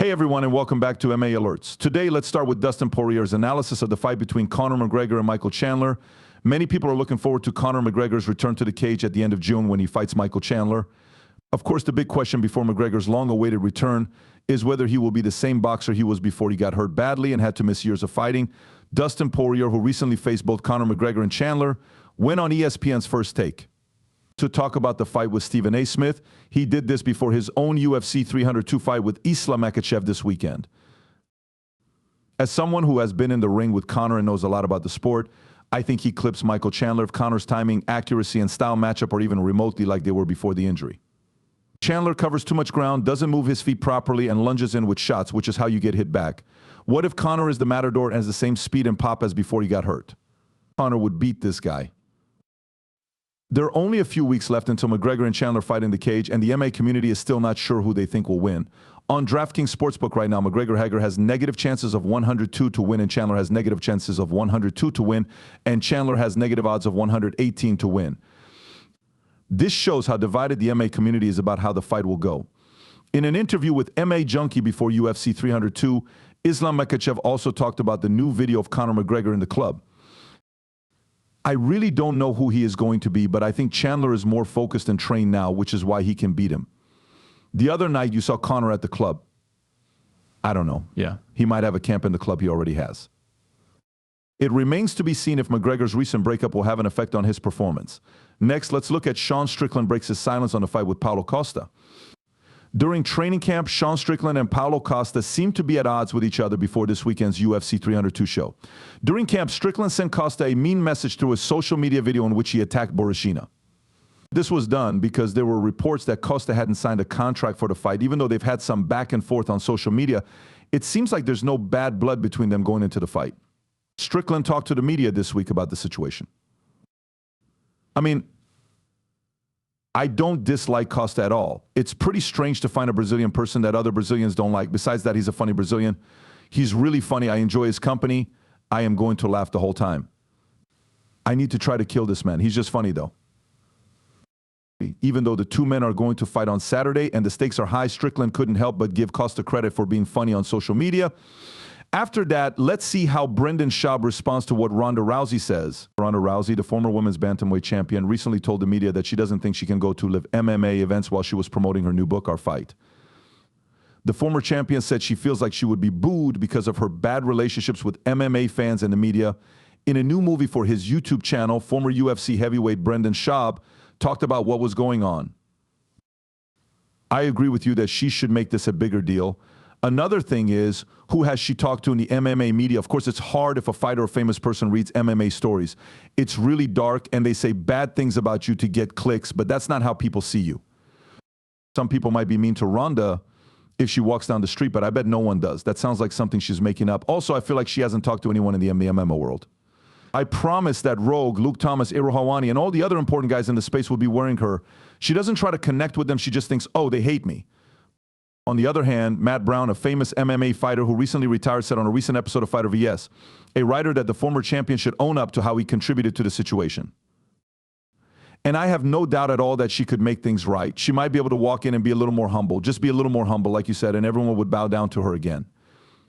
Hey everyone, and welcome back to MMA Alerts. Today, let's start with Dustin Poirier's analysis of the fight between Conor McGregor and Michael Chandler. Many people are looking forward to Conor McGregor's return to the cage at the end of June when he fights Michael Chandler. Of course, the big question before McGregor's long-awaited return is whether he will be the same boxer he was before he got hurt badly and had to miss years of fighting. Dustin Poirier, who recently faced both Conor McGregor and Chandler, went on ESPN's First Take to talk about the fight with Stephen A. Smith. He did this before his own UFC 302 fight with Makhachev this weekend. As someone who has been in the ring with Conor and knows a lot about the sport, I think he clips Michael Chandler if Conor's timing, accuracy, and style matchup are even remotely like they were before the injury. Chandler covers too much ground, doesn't move his feet properly, and lunges in with shots, which is how you get hit back. What if Conor is the matador and has the same speed and pop as before he got hurt? Conor would beat this guy. There are only a few weeks left until McGregor and Chandler fight in the cage, and the MMA community is still not sure who they think will win. On DraftKings Sportsbook right now, McGregor has negative chances of 102 to win, and Chandler has negative chances of 102 to win, and Chandler has negative odds of 118 to win. This shows how divided the MMA community is about how the fight will go. In an interview with MMA Junkie before UFC 302, Makhachev also talked about the new video of Conor McGregor in the club. I really don't know who he is going to be, but I think Chandler is more focused and trained now, which is why he can beat him. The other night, you saw Conor at the club. I don't know. Yeah. He might have a camp in the club he already has. It remains to be seen if McGregor's recent breakup will have an effect on his performance. Next, let's look at Sean Strickland breaks his silence on the fight with Paulo Costa. During training camp, Sean Strickland and Paulo Costa seemed to be at odds with each other before this weekend's UFC 302 show. During camp, Strickland sent Costa a mean message through a social media video in which he attacked Borishina. This was done because there were reports that Costa hadn't signed a contract for the fight, even though they've had some back and forth on social media. It seems like there's no bad blood between them going into the fight. Strickland talked to the media this week about the situation. I don't dislike Costa at all. It's pretty strange to find a Brazilian person that other Brazilians don't like. Besides that, he's a funny Brazilian. He's really funny. I enjoy his company. I am going to laugh the whole time. I need to try to kill this man. He's just funny, though. Even though the two men are going to fight on Saturday and the stakes are high, Strickland couldn't help but give Costa credit for being funny on social media. After that, let's see how Brendan Schaub responds to what Ronda Rousey says. Ronda Rousey, the former women's bantamweight champion, recently told the media that she doesn't think she can go to live MMA events while she was promoting her new book, Our Fight. The former champion said she feels like she would be booed because of her bad relationships with MMA fans and the media. In a new movie for his YouTube channel, former UFC heavyweight Brendan Schaub talked about what was going on. I agree with you that she should make this a bigger deal. Another thing is, who has she talked to in the MMA media? Of course, it's hard if a fighter or famous person reads MMA stories. It's really dark, and they say bad things about you to get clicks, but that's not how people see you. Some people might be mean to Ronda if she walks down the street, but I bet no one does. That sounds like something she's making up. Also, I feel like she hasn't talked to anyone in the MMA world. I promise that Rogue, Luke Thomas, Iro Hawani, and all the other important guys in the space will be wearing her. She doesn't try to connect with them. She just thinks, oh, they hate me. On the other hand, Matt Brown, a famous MMA fighter who recently retired, said on a recent episode of Fighter vs, a writer that the former champion should own up to how he contributed to the situation. And I have no doubt at all that she could make things right. She might be able to walk in and be a little more humble, just be a little more humble, like you said, and everyone would bow down to her again.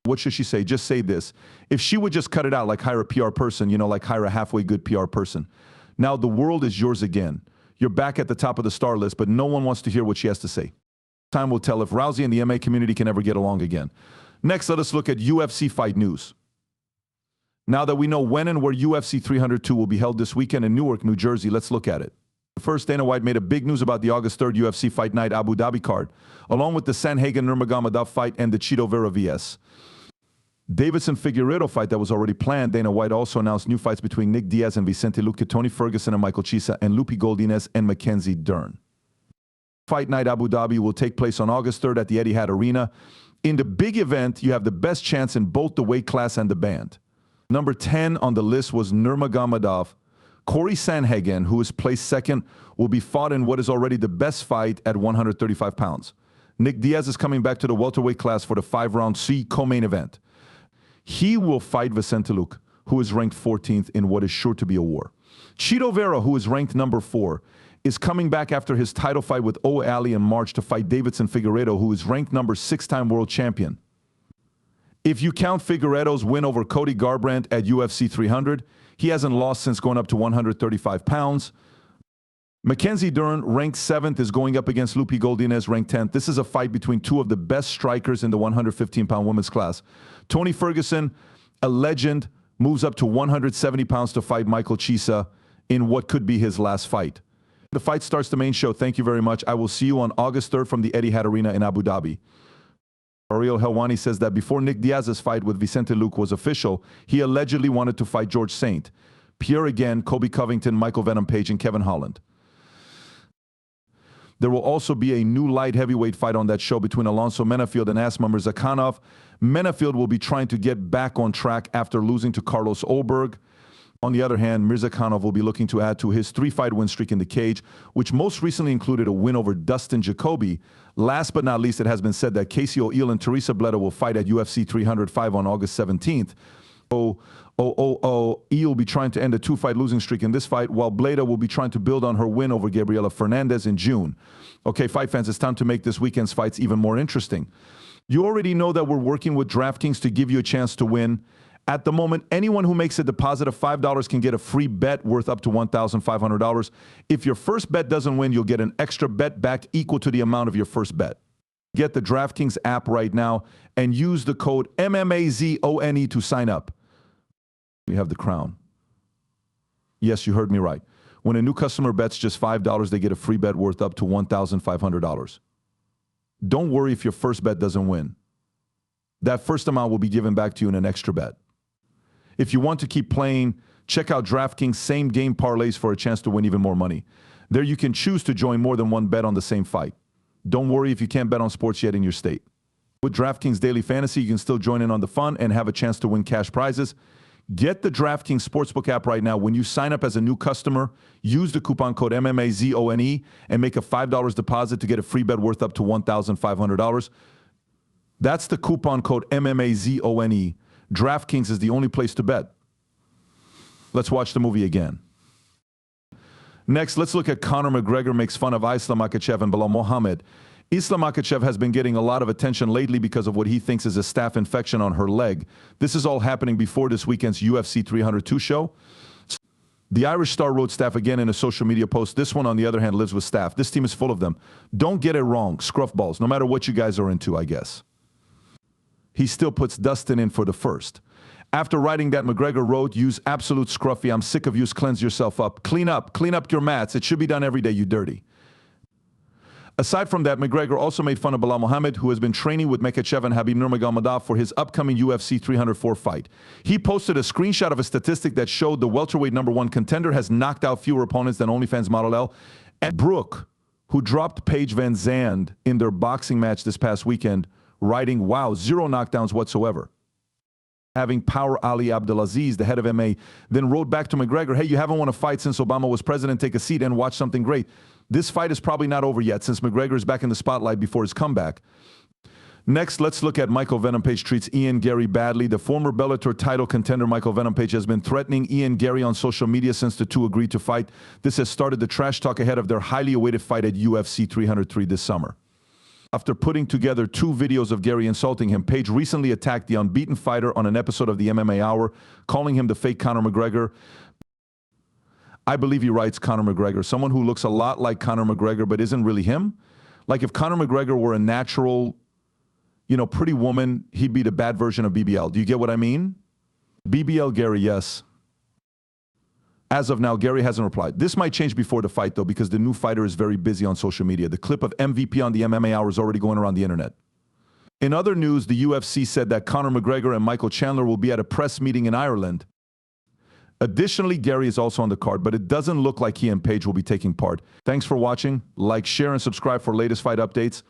What should she say? Just say this. If she would just cut it out, like hire a PR person, like hire a halfway good PR person. Now the world is yours again. You're back at the top of the star list, but no one wants to hear what she has to say. Time will tell if Rousey and the MMA community can ever get along again. Next, let us look at UFC fight news. Now that we know when and where UFC 302 will be held this weekend in Newark, New Jersey, let's look at it. First, Dana White made a big news about the August 3rd UFC Fight Night Abu Dhabi card, along with the Sandhagen-Nurmagomedov fight and the Chito Vera vs. Davidson-Figueiredo fight that was already planned. Dana White also announced new fights between Nick Diaz and Vicente Luque, Tony Ferguson and Michael Chiesa, and Lupi Goldinez and Mackenzie Dern. Fight Night Abu Dhabi will take place on August 3rd at the Etihad Arena. In the big event, you have the best chance in both the weight class and the band. Number 10 on the list was Nurmagomedov. Corey Sandhagen, who is placed second, will be fought in what is already the best fight at 135 pounds. Nick Diaz is coming back to the welterweight class for the 5-round C co-main event. He will fight Vicente Luque, who is ranked 14th in what is sure to be a war. Chito Vera, who is ranked number 4, is coming back after his title fight with O'Alley in March to fight Davidson Figueiredo, who is ranked number 6-time world champion. If you count Figueiredo's win over Cody Garbrandt at UFC 300, he hasn't lost since going up to 135 pounds. Mackenzie Dern, ranked 7th, is going up against Lupi Goldinez, ranked 10th. This is a fight between two of the best strikers in the 115-pound women's class. Tony Ferguson, a legend, moves up to 170 pounds to fight Michael Chiesa in what could be his last fight. The fight starts the main show. Thank you very much. I will see you on August 3rd from the Etihad Arena in Abu Dhabi. Ariel Helwani says that before Nick Diaz's fight with Vicente Luque was official, he allegedly wanted to fight George Saint, Pierre again, Kobe Covington, Michael Venom Page, and Kevin Holland. There will also be a new light heavyweight fight on that show between Alonso Menafield and Asma Mirzakhanov. Menafield will be trying to get back on track after losing to Carlos Olberg. On the other hand, Mirzakhanov will be looking to add to his 3-fight win streak in the cage, which most recently included a win over Dustin Jacoby. Last but not least, it has been said that Casey O'Eel and Teresa Bleda will fight at UFC 305 on August 17th. O'Eel will be trying to end a 2-fight losing streak in this fight, while Bleda will be trying to build on her win over Gabriela Fernandez in June. Okay, fight fans, it's time to make this weekend's fights even more interesting. You already know that we're working with DraftKings to give you a chance to win. At the moment, anyone who makes a deposit of $5 can get a free bet worth up to $1,500. If your first bet doesn't win, you'll get an extra bet back equal to the amount of your first bet. Get the DraftKings app right now and use the code MMAZONE to sign up. You have the crown. Yes, you heard me right. When a new customer bets just $5, they get a free bet worth up to $1,500. Don't worry if your first bet doesn't win. That first amount will be given back to you in an extra bet. If you want to keep playing, check out DraftKings same-game parlays for a chance to win even more money. There you can choose to join more than one bet on the same fight. Don't worry if you can't bet on sports yet in your state. With DraftKings Daily Fantasy, you can still join in on the fun and have a chance to win cash prizes. Get the DraftKings Sportsbook app right now. When you sign up as a new customer, use the coupon code MMAZONE and make a $5 deposit to get a free bet worth up to $1,500. That's the coupon code MMAZONE. DraftKings is the only place to bet. Let's watch the movie again. Next, let's look at Conor McGregor makes fun of Islam Makhachev and Belal Muhammad. Islam Makhachev has been getting a lot of attention lately because of what he thinks is a staph infection on her leg. This is all happening before this weekend's UFC 302 show. The Irish star wrote staph again in a social media post. This one, on the other hand, lives with staph. This team is full of them. Don't get it wrong, scruffballs, no matter what you guys are into, I guess. He still puts Dustin in for the first. After writing that, McGregor wrote, use absolute scruffy. I'm sick of use. Cleanse yourself up. Clean up your mats. It should be done every day, you dirty. Aside from that, McGregor also made fun of Belal Muhammad, who has been training with Makhachev and Khabib Nurmagomedov for his upcoming UFC 304 fight. He posted a screenshot of a statistic that showed the welterweight #1 contender has knocked out fewer opponents than OnlyFans model L. And Brooke, who dropped Paige Van Zandt in their boxing match this past weekend, writing, wow, 0 knockdowns whatsoever. Having Power Ali Abdelaziz, the head of MMA, then wrote back to McGregor, hey, you haven't won a fight since Obama was president. Take a seat and watch something great. This fight is probably not over yet since McGregor is back in the spotlight before his comeback. Next, let's look at Michael Venom Page treats Ian Gary badly. The former Bellator title contender Michael Venom Page has been threatening Ian Gary on social media since the two agreed to fight. This has started the trash talk ahead of their highly awaited fight at UFC 303 this summer. After putting together 2 videos of Gary insulting him, Page recently attacked the unbeaten fighter on an episode of the MMA Hour, calling him the fake Conor McGregor. I believe he writes Conor McGregor, someone who looks a lot like Conor McGregor but isn't really him. Like if Conor McGregor were a natural, pretty woman, he'd be the bad version of BBL. Do you get what I mean? BBL Gary, yes. As of now, Gary hasn't replied. This might change before the fight, though, because the new fighter is very busy on social media. The clip of MVP on the MMA Hour is already going around the internet. In other news, the UFC said that Conor McGregor and Michael Chandler will be at a press meeting in Ireland. Additionally, Gary is also on the card, but it doesn't look like he and Page will be taking part. Thanks for watching. Like, share, and subscribe for latest fight updates.